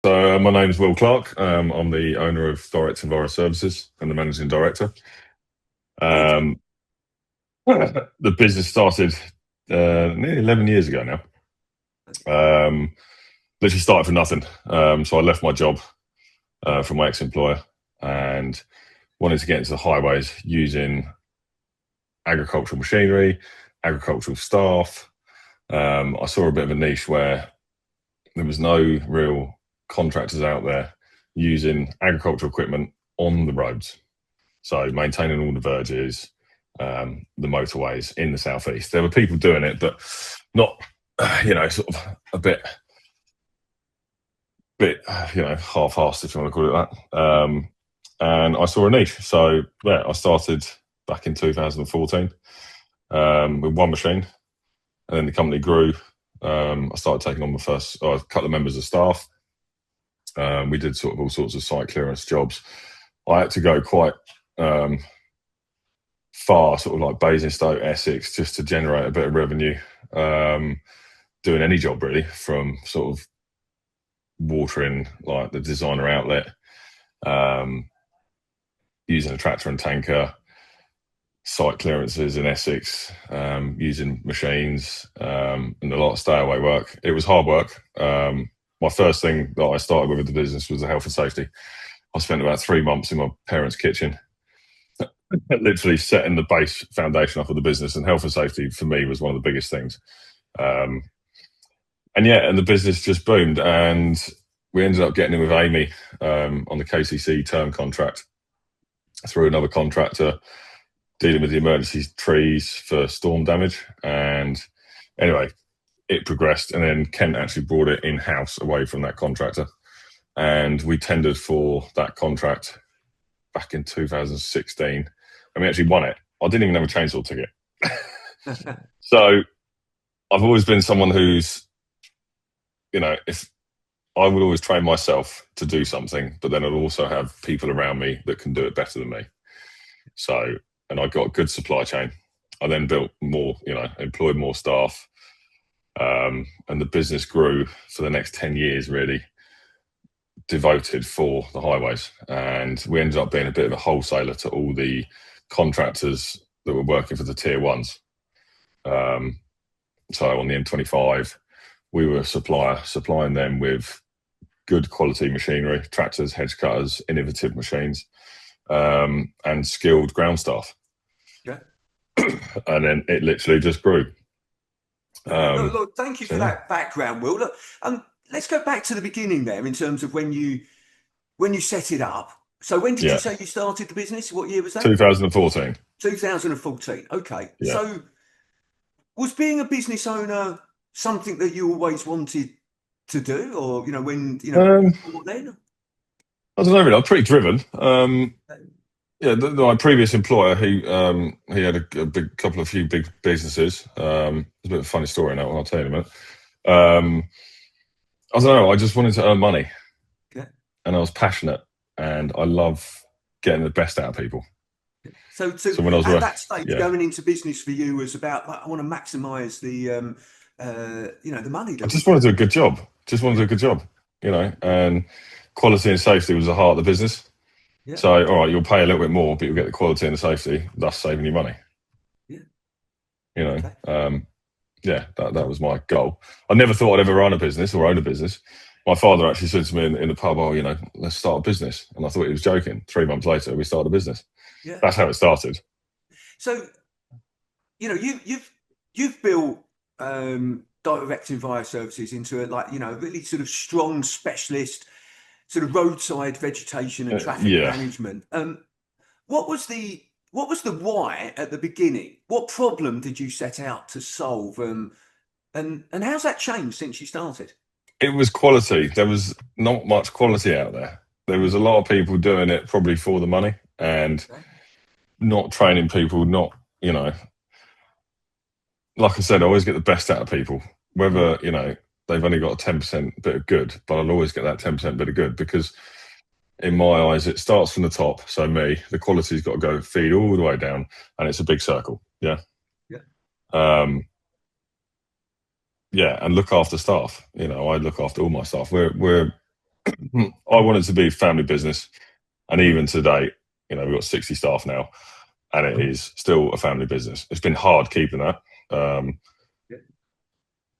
So my name is Will Clarke. I'm the owner of Direct Enviro Services and the managing director. Okay. Um, the business started nearly 11 years ago now. Um, Literally started for nothing. So I left my job from my ex-employer and wanted to get into the highways using agricultural machinery, agricultural staff. I saw a bit of a niche where there was no real contractors out there using agricultural equipment on the roads. So maintaining all the verges, the motorways in the southeast. There were people doing it, but not, sort of a bit, half-assed, if you want to call it that. And I saw a niche. So yeah, I started back in 2014 with one machine, and then the company grew. I started taking on a couple of members of staff. We did sort of all sorts of site clearance jobs. I had to go quite far, sort of like Basingstoke, Essex, just to generate a bit of revenue. Doing any job really, from sort of watering like the designer outlet, using a tractor and tanker, site clearances in Essex, using machines, and a lot of stay away work. It was hard work. My first thing that I started with the business was the health and safety. I spent about 3 months in my parents' kitchen, literally setting the base foundation up of the business. And health and safety for me was one of the biggest things. And the business just boomed, and we ended up getting in with Amy on the KCC term contract through another contractor, dealing with the emergency trees for storm damage. And anyway, it progressed, and then Kent actually brought it in-house away from that contractor, and we tendered for that contract back in 2016, and we actually won it. I didn't even have a chainsaw ticket. So I've always been someone who's, if I would always train myself to do something, but then I'd also have people around me that can do it better than me. So, and I got a good supply chain. I then built more, employed more staff, and the business grew for the next 10 years, really devoted for the highways. And we ended up being a bit of a wholesaler to all the contractors that were working for the tier ones. So on the M25, we were supplying them with good quality machinery, tractors, hedge cutters, innovative machines, and skilled ground staff. Yeah. And then it literally just grew. Look, thank you for that background, Will. Look, let's go back to the beginning there in terms of when you set it up. So when did you say you started the business? What year was that? 2014. 2014. Okay. Yeah. So was being a business owner something that you always wanted to do, or when then? I don't know, really. I'm pretty driven. My previous employer, he had a few big businesses. It's a bit of a funny story now. I'll tell you in a minute. I don't know. I just wanted to earn money, and I was passionate, and I love getting the best out of people. So when I was at that stage, going into business for you was about, I want to maximise the the money. I just wanted to do a good job. And quality and safety was the heart of the business. Yeah. So, all right, you'll pay a little bit more, but you'll get the quality and the safety, thus saving you money. Yeah. That was my goal. I never thought I'd ever run a business or own a business. My father actually said to me in the pub, let's start a business. And I thought he was joking. 3 months later, we started a business. Yeah. That's how it started. So, you've built Direct Enviro Services into a really sort of strong specialist sort of roadside vegetation and traffic management. What was the why at the beginning? What problem did you set out to solve? And how's that changed since you started? It was quality. There was not much quality out there. There was a lot of people doing it probably for the money and not training people, like I said, I always get the best out of people, whether, they've only got a 10% bit of good, but I'll always get that 10% bit of good, because in my eyes, it starts from the top. So the quality's got to go feed all the way down, and it's a big circle. Yeah. And look after staff. I look after all my staff. We're I wanted to be a family business, and even today, you know, we've got 60 staff now, and it is still a family business. It's been hard keeping that.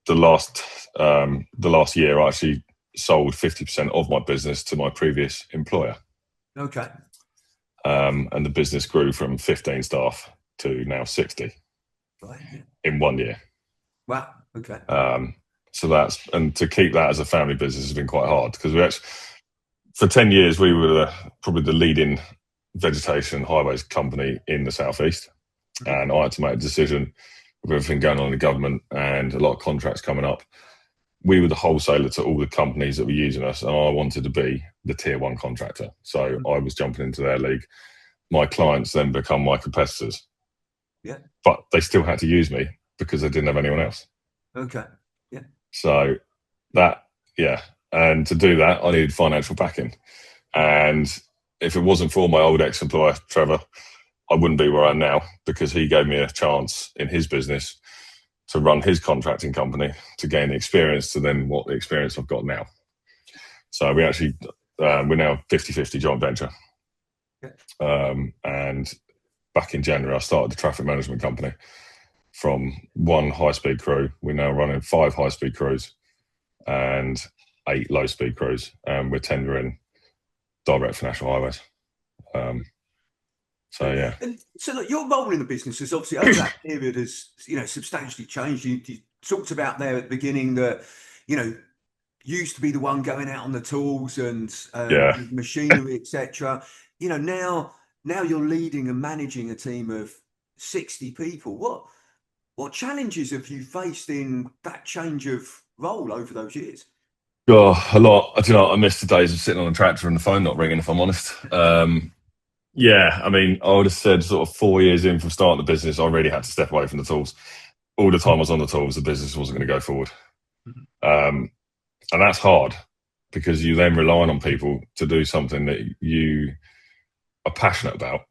The last year, I actually sold 50% of my business to my previous employer. Okay. And the business grew from 15 staff to now 60 in 1 year. Wow. Okay. So and to keep that as a family business has been quite hard, because we actually, for 10 years, we were probably the leading vegetation highways company in the southeast. And I had to make a decision with everything going on in the government and a lot of contracts coming up. We were the wholesaler to all the companies that were using us, and I wanted to be the tier 1 contractor. So I was jumping into their league. My clients then become my competitors. Yeah. But they still had to use me because they didn't have anyone else. Okay. Yeah. So and to do that, I needed financial backing. And if it wasn't for my old ex-employer, Trevor, I wouldn't be where I am now, because he gave me a chance in his business to run his contracting company, to gain the experience, to then what the experience I've got now. So we actually, we're now 50-50 joint venture. And back in January, I started the traffic management company from 1 high-speed crew. We're now running 5 high-speed crews and 8 low-speed crews, and we're tendering direct for national highways. And so look, your role in the business has obviously over that period has, you know, substantially changed. You talked about there at the beginning that, you know, used to be the one going out on the tools and machinery, etc. You know, now you're leading and managing a team of 60 people. What challenges have you faced in that change of role over those years? Oh, a lot. Do you know, I miss the days of sitting on a tractor and the phone not ringing, if I'm honest. Yeah, I mean, I would have said sort of 4 years in from starting the business, I really had to step away from the tools. All the time I was on the tools, the business wasn't going to go forward. And that's hard, because you then rely on people to do something that you are passionate about,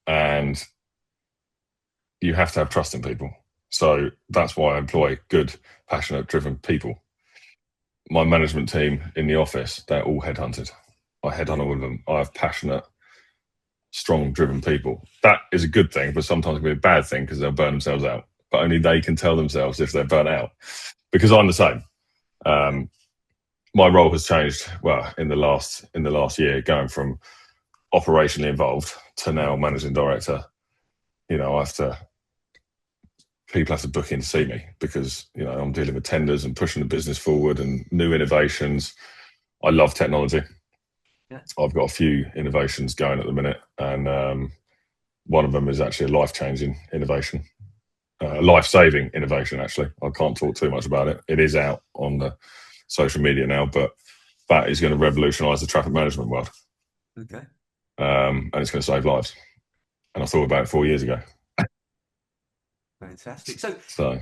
and you have to have trust in people. So that's why I employ good, passionate, driven people. My management team in the office, they're all headhunted. I headhunt all of them. I have passionate, strong, driven people. That is a good thing, but sometimes it can be a bad thing, because they'll burn themselves out. But only they can tell themselves if they're burnt out, because I'm the same. My role has changed, well, in the last year, going from operationally involved to now managing director. You know, people have to book in to see me, because, you know, I'm dealing with tenders and pushing the business forward and new innovations. I love technology. I've got a few innovations going at the minute, and one of them is actually a life-changing innovation, life-saving innovation, actually. I can't talk too much about it. It is out on the social media now, but that is going to revolutionise the traffic management world. Okay. And it's going to save lives. And I thought about it 4 years ago. Fantastic. So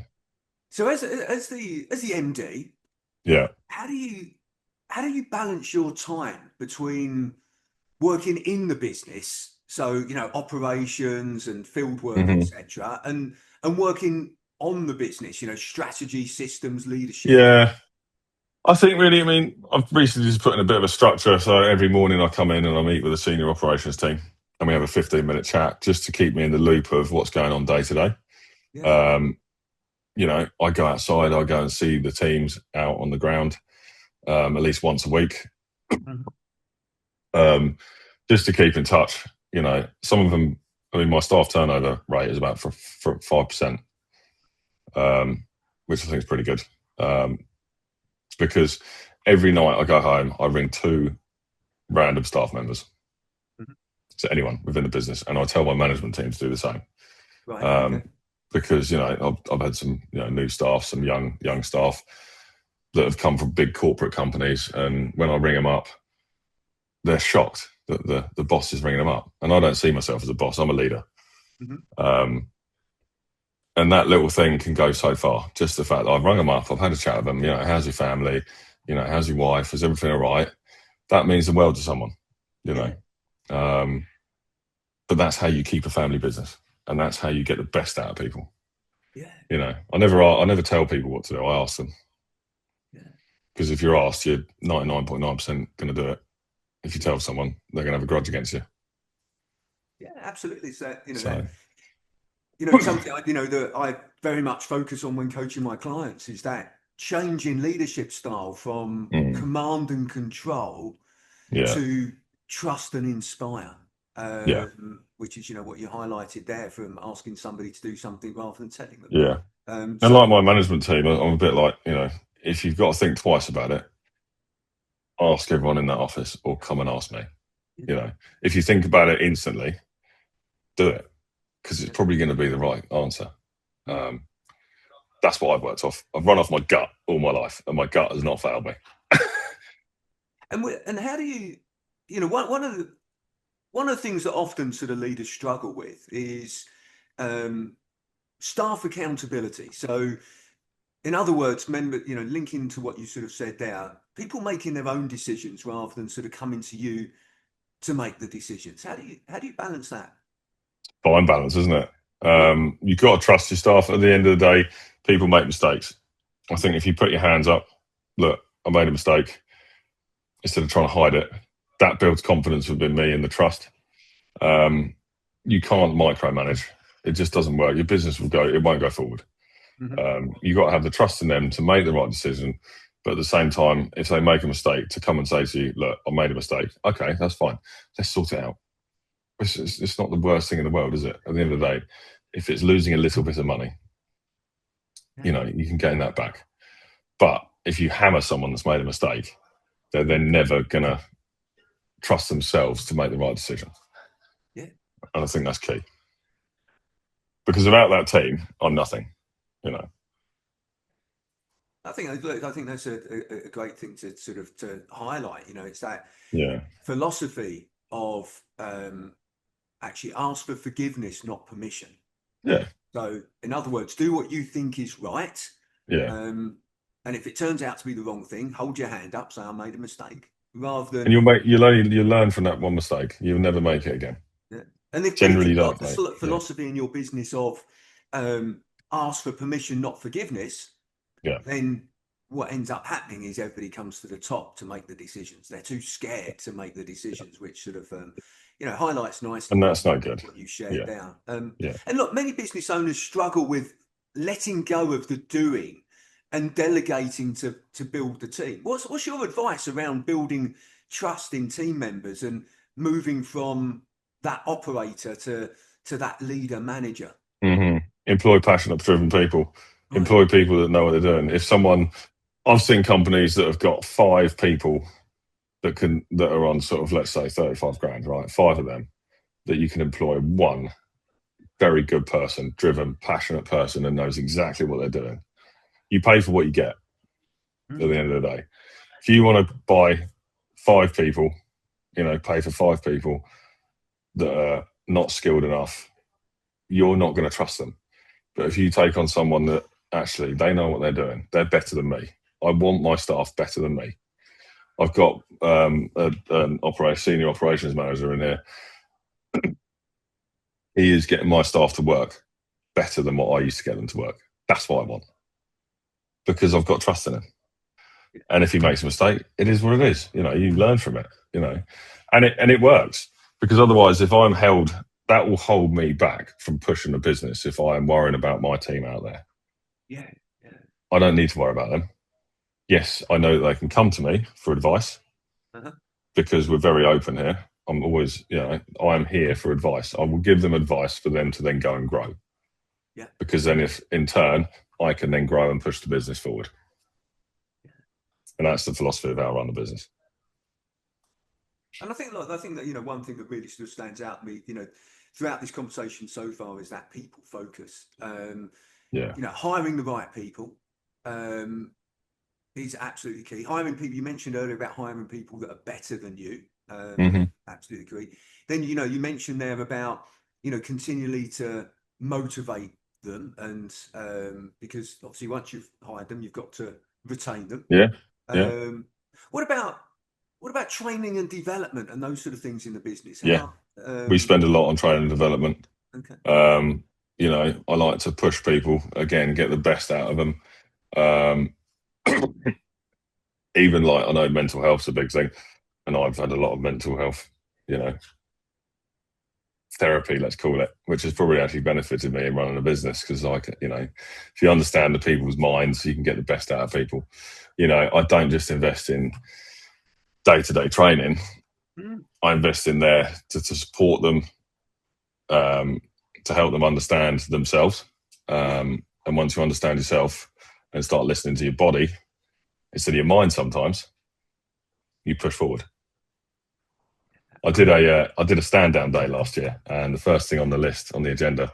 as the MD, yeah, how do you balance your time between working in the business, so, you know, operations and field work, etc., and working on the business, you know, strategy, systems, leadership? Yeah, I think really, I mean, I've recently just put in a bit of a structure. So every morning I come in and I meet with the senior operations team, and we have a 15-minute chat, just to keep me in the loop of what's going on day to day. You know, I go outside, I go and see the teams out on the ground at least once a week, just to keep in touch. You know, some of them, I mean, my staff turnover rate is about for 5%, which I think is pretty good. Because every night I go home, I ring 2 random staff members, to anyone within the business, and I tell my management team to do the same. Because, you know, I've had some, you know, new staff, some young staff that have come from big corporate companies, and when I ring them up, they're shocked that the boss is ringing them up, and I don't see myself as a boss. I'm a leader. And that little thing can go so far. Just the fact that I've rung them up, I've had a chat with them, you know, how's your family? You know, how's your wife? Is everything all right? That means the world to someone, you know. But that's how you keep a family business, and that's how you get the best out of people. You know, I never tell people what to do. I ask them. Because if you're asked, you're 99.9% going to do it. If you tell someone, they're going to have a grudge against you. Yeah, absolutely. So, it's something that I very much focus on when coaching my clients is that change in leadership style from command and control to trust and inspire. Which is, what you highlighted there, from asking somebody to do something rather than telling them. Yeah. And like my management team, I'm a bit like, if you've got to think twice about it, ask everyone in that office or come and ask me. If you think about it instantly, do it, because it's probably going to be the right answer. That's what I've worked off. I've run off my gut all my life, and my gut has not failed me. And how do you, one of the things that often sort of leaders struggle with is staff accountability. So, in other words, linking to what you sort of said there, people making their own decisions rather than sort of coming to you to make the decisions. How do you balance that? Fine balance, isn't it? You've got to trust your staff. At the end of the day, people make mistakes. I think if you put your hands up, look, I made a mistake, instead of trying to hide it, that builds confidence within me and the trust. You can't micromanage. It just doesn't work. Your business it won't go forward. You've got to have the trust in them to make the right decision. But at the same time, if they make a mistake, to come and say to you, look, I made a mistake. Okay, that's fine. Let's sort it out. It's not the worst thing in the world, is it? At the end of the day, if it's losing a little bit of money, you can gain that back. But if you hammer someone that's made a mistake, they're then never going to trust themselves to make the right decision. Yeah. And I think that's key. Because without that team, I'm nothing, I think that's a great thing to sort of to highlight. It's that philosophy of actually ask for forgiveness, not permission. Yeah. So, in other words, do what you think is right. Yeah. And if it turns out to be the wrong thing, hold your hand up, say I made a mistake, rather than. And you'll learn from that one mistake. You'll never make it again. Yeah. And if Generally you've got the philosophy in your business of ask for permission, not forgiveness, then what ends up happening is everybody comes to the top to make the decisions. They're too scared to make the decisions, which sort of highlights nicely. And that's not good. What you shared there. And look, many business owners struggle with letting go of the doing and delegating to build the team. What's your advice around building trust in team members and moving from that operator to that leader manager? Employ passionate, driven people. Right. Employ people that know what they're doing. I've seen companies that have got 5 people that are on sort of, let's say, 35 grand, right? 5 of them that you can employ one very good person, driven, passionate person, and knows exactly what they're doing. You pay for what you get at the end of the day. If you want to buy 5 people, pay for 5 people that are not skilled enough, you're not going to trust them. But if you take on someone that actually they know what they're doing, they're better than me. I want my staff better than me. I've got an senior operations manager in here. He is getting my staff to work better than what I used to get them to work. That's what I want, because I've got trust in him. And if he makes a mistake, it is what it is. You learn from it. And it works, because otherwise, if I'm held, that will hold me back from pushing the business. If I am worrying about my team out there, I don't need to worry about them. Yes, I know that they can come to me for advice, because we're very open here. I'm always, I am here for advice. I will give them advice for them to then go and grow. Yeah. Because then, if in turn I can then grow and push the business forward. And that's the philosophy of how I run the business. And I think that one thing that really sort of stands out to me, throughout this conversation so far, is that people focus. Hiring the right people is absolutely key. Hiring people, you mentioned earlier about hiring people that are better than you. Absolutely agree. Then you mentioned there about continually to motivate them, and because obviously once you've hired them, you've got to retain them. What about training and development and those sort of things in the business? We spend a lot on training and development. Okay. I like to push people, again, get the best out of them. even like, I know mental health's a big thing, and I've had a lot of mental health, therapy, let's call it, which has probably actually benefited me in running a business, because if you understand the people's minds, you can get the best out of people. I don't just invest in day-to-day training. I invest in there to support them, to help them understand themselves. And once you understand yourself and start listening to your body instead of your mind, sometimes you push forward. I did a stand down day last year, and the first thing on the list, on the agenda,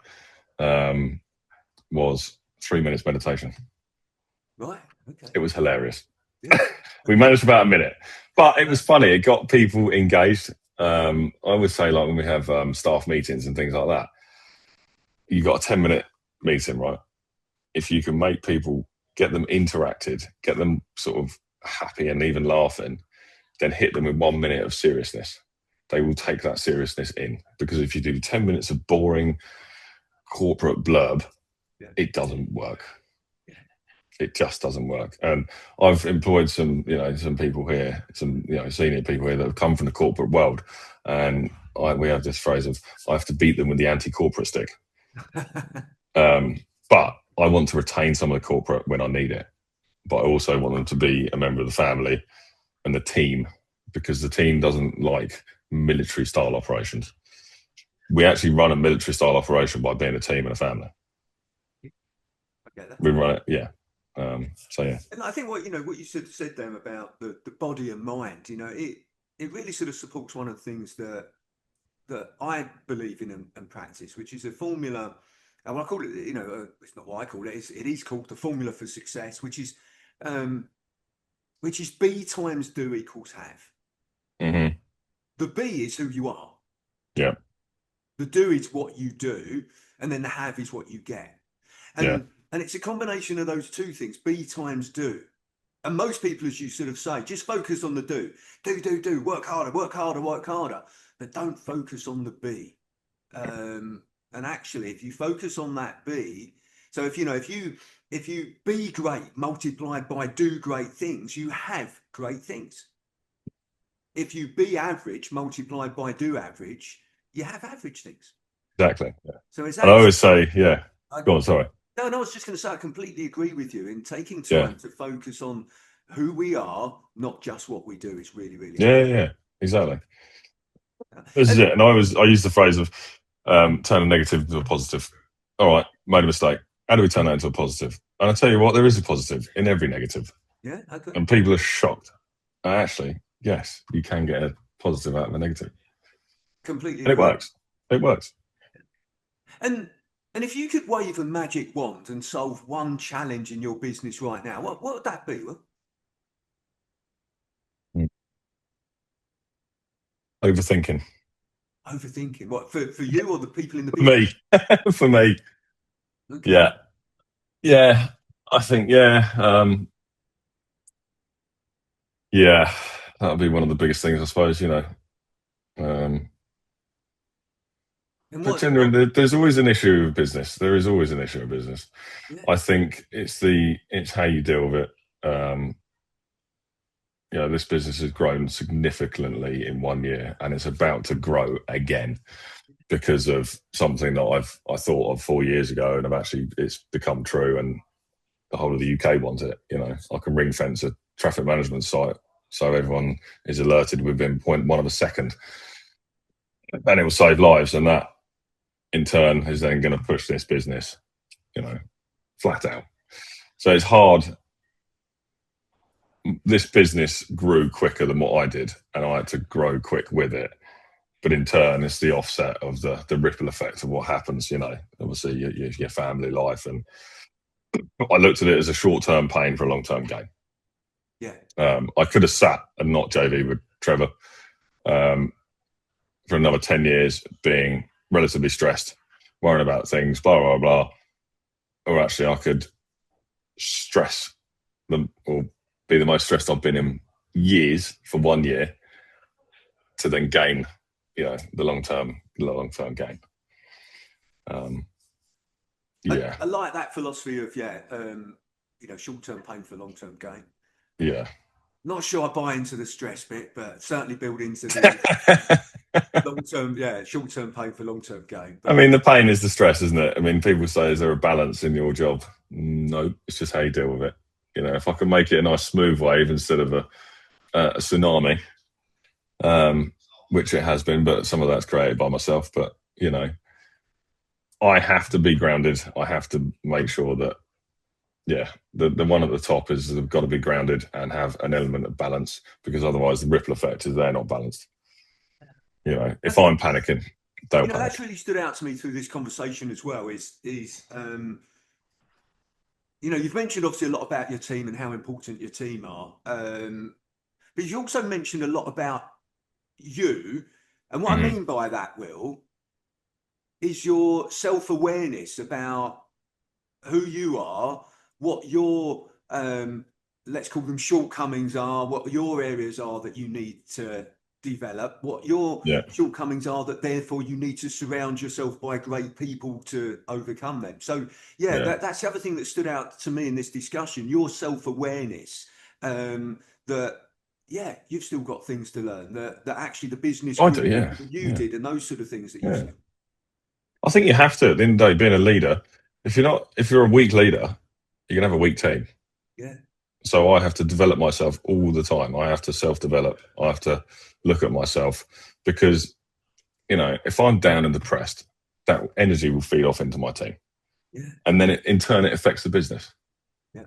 was 3 minutes meditation. Right. Okay. It was hilarious. Yeah. We managed about a minute, but it was funny. It got people engaged. I would say, like, when we have staff meetings and things like that, you got a 10-minute meeting, right? If you can make people, get them interacted, get them sort of happy and even laughing, then hit them with 1 minute of seriousness. They will take that seriousness in, because if you do 10 minutes of boring corporate blurb, it doesn't work. It just doesn't work. And I've employed some people here, some senior people here that have come from the corporate world, and we have this phrase of, I have to beat them with the anti-corporate stick. But I want to retain some of the corporate when I need it, but I also want them to be a member of the family and the team, because the team doesn't like military style operations. We actually run a military style operation by being a team and a family. We run it, yeah. So yeah. And I think what you said there about the body and mind, it really sort of supports one of the things that I believe in and practice, which is a formula. And I call it, it's not what I call it. It is called the formula for success, which is B times do equals have. Mm-hmm. The B is who you are. Yeah. The do is what you do, and then the have is what you get. And it's a combination of those two things, B times do. And most people, as you sort of say, just focus on the do, work harder, but don't focus on the B. And actually, if you focus on that B, so if you be great multiplied by do great things, you have great things. If you be average multiplied by do average, you have average things. Exactly. Yeah. So it's and I always say, go on, sorry. No, I was just going to say, I completely agree with you in taking time to focus on who we are, not just what we do, is really, really important. Yeah, exactly. This is it. And I use the phrase of turn a negative into a positive. All right, made a mistake. How do we turn that into a positive? And I tell you what, there is a positive in every negative. Yeah, okay. And people are shocked. Actually, yes, you can get a positive out of a negative. Completely. And it works. It works. And if you could wave a magic wand and solve one challenge in your business right now, what would that be? Overthinking. Overthinking. What, for you or the people in the business? For me. For me. Okay. Yeah. I think, that would be one of the biggest things, I suppose, But generally, there's always an issue of business. There is always an issue of business. Yeah. I think it's how you deal with it. This business has grown significantly in 1 year, and it's about to grow again because of something that I thought of 4 years ago, and it's become true, and the whole of the UK wants it. I can ring fence a traffic management site so everyone is alerted within 0.1 of a second, and it will save lives, and that in turn is then going to push this business, flat out. So it's hard. This business grew quicker than what I did, and I had to grow quick with it. But in turn, it's the offset of the ripple effect of what happens, obviously your family life. And I looked at it as a short-term pain for a long-term gain. Yeah. I could have sat and not JV with Trevor for another 10 years, being relatively stressed, worrying about things, blah, blah, blah. Or actually, I could stress them, or be the most stressed I've been in years for 1 year, to then gain, the long-term gain. I like that philosophy of short-term pain for long-term gain. Yeah. Not sure I buy into the stress bit, but certainly build into the long term, yeah, short term pain for long term gain. I But mean, the pain is the stress, isn't it? I mean, people say, is there a balance in your job? No, it's just how you deal with it. You know, if I can make it a nice smooth wave instead of a tsunami, which it has been, but some of that's created by myself. But, you know, I have to be grounded. I have to make sure that, yeah, the one at the top is they've got to be grounded and have an element of balance, because otherwise the ripple effect is they're not balanced. You know, if I'm panicking, they'll panic. That's really stood out to me through this conversation as well. You've mentioned obviously a lot about your team and how important your team are, but you also mentioned a lot about you. And what I mean by that, Will, is your self-awareness about who you are, what your let's call them shortcomings are, what your areas are that you need to develop, what your shortcomings are that therefore you need to surround yourself by great people to overcome them. So that's the other thing that stood out to me in this discussion, your self-awareness, that you've still got things to learn, that actually the business did, and those sort of things that you still. I think you have to, at the end of the day, being a leader, if you're a weak leader, you're gonna have a weak team. Yeah. So I have to develop myself all the time. I have to self-develop. I have to look at myself, because, you know, if I'm down and depressed, that energy will feed off into my team. Yeah. And then in turn, it affects the business. Yeah.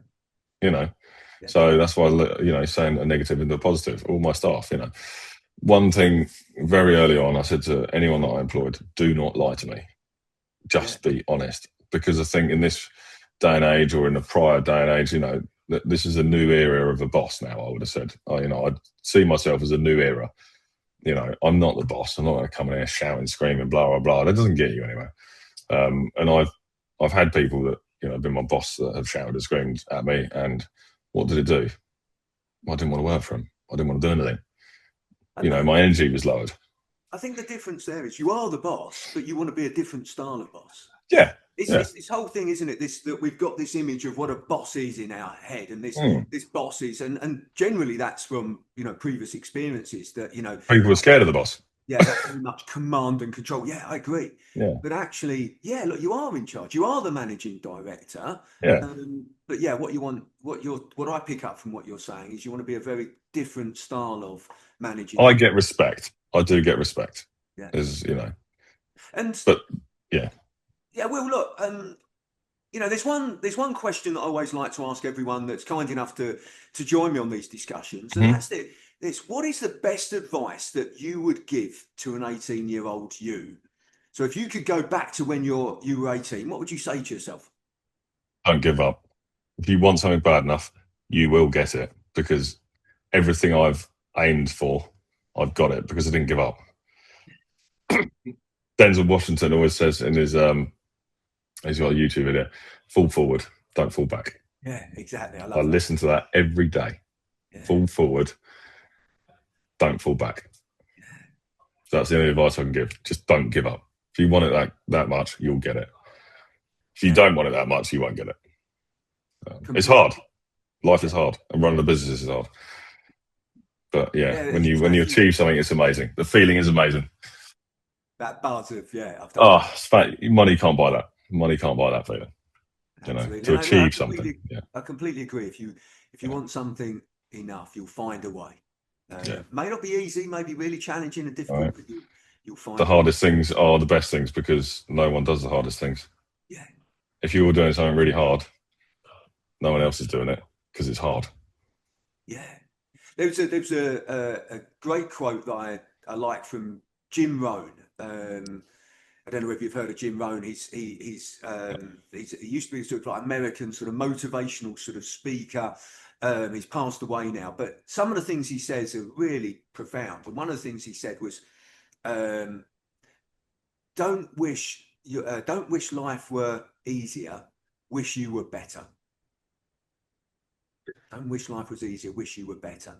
You know, so that's why, you know, saying a negative into a positive, all my staff, you know, one thing very early on, I said to anyone that I employed, do not lie to me. Just be honest. Because I think in this day and age, or in the prior day and age, you know, this is a new era of a boss now, I would have said. You know, I'd see myself as a new era. You know, I'm not the boss. I'm not going to come in here shouting, screaming, blah, blah, blah. That doesn't get you anywhere. And I've had people that, you know, been my boss that have shouted and screamed at me, and what did it do? I didn't want to work for him. I didn't want to do anything. You know, my energy was lowered. I think the difference there is you are the boss, but you want to be a different style of boss. Yeah. It's this whole thing, isn't it? That we've got this image of what a boss is in our head, and this boss is, and generally that's from, you know, previous experiences that, you know, people were scared of the boss. Yeah, that's very much command and control. Yeah, I agree. Yeah. But actually, look, you are in charge. You are the managing director. Yeah. But what I pick up from what you're saying is you want to be a very different style of managing. I get respect. I do get respect. Yeah. As you know. Well, look, you know, there's one question that I always like to ask everyone that's kind enough to join me on these discussions, and that's what is the best advice that you would give to an 18-year-old you? So if you could go back to when you were 18, what would you say to yourself? Don't give up. If you want something bad enough, you will get it, because everything I've aimed for, I've got it, because I didn't give up. Denzel Washington always says in his he's got a YouTube video, fall forward, don't fall back. Yeah, exactly. I listen to that every day. Yeah. Fall forward, don't fall back. Yeah. So that's the only advice I can give. Just don't give up. If you want it that much, you'll get it. If you don't want it that much, you won't get it. It's hard. Life is hard, and running a business is hard. But when you achieve something, it's amazing. The feeling is amazing. That buzz of money can't buy that. Money can't buy that feeling. Absolutely. You know, to achieve something. I completely agree. If you want something enough, you'll find a way. May not be easy, may be really challenging and difficult, but you'll find the hardest things are the best things, because no one does the hardest things. Yeah. If you were doing something really hard, no one else is doing it because it's hard. Yeah. There was a great quote that I like from Jim Rohn. I don't know if you've heard of Jim Rohn. He used to be sort of like American sort of motivational sort of speaker. He's passed away now, but some of the things he says are really profound. And one of the things he said was, "Don't wish life were easier. Wish you were better. Don't wish life was easier. Wish you were better."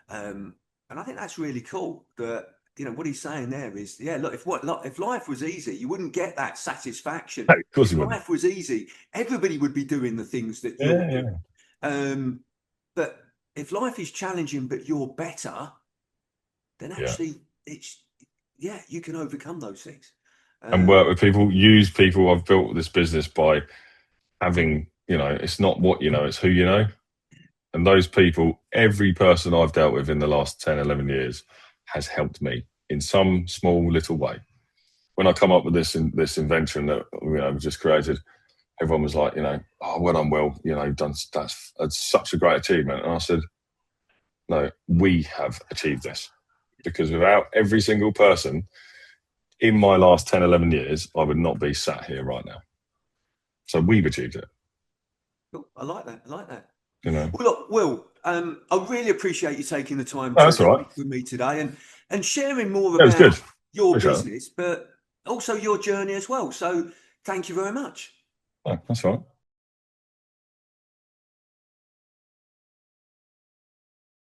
And I think that's really cool. That, you know, what he's saying there is, look, if life was easy, you wouldn't get that satisfaction. No, of course if life was easy, everybody would be doing the things that you're doing. But if life is challenging but you're better, then actually you can overcome those things. And work with people, use people. I've built this business by having, it's not what you know, it's who you know. And those people, every person I've dealt with in the last 10, 11 years has helped me in some small little way. When I come up with this invention that we've just created, everyone was like, oh, well done, Will, you've done, that's such a great achievement. And I said, no, we have achieved this, because without every single person in my last 10, 11 years, I would not be sat here right now. So we've achieved it. Cool. I like that. Well, look, Will, I really appreciate you taking the time to speak with me today and sharing more about your business, but also your journey as well. So thank you very much. Oh, that's all right.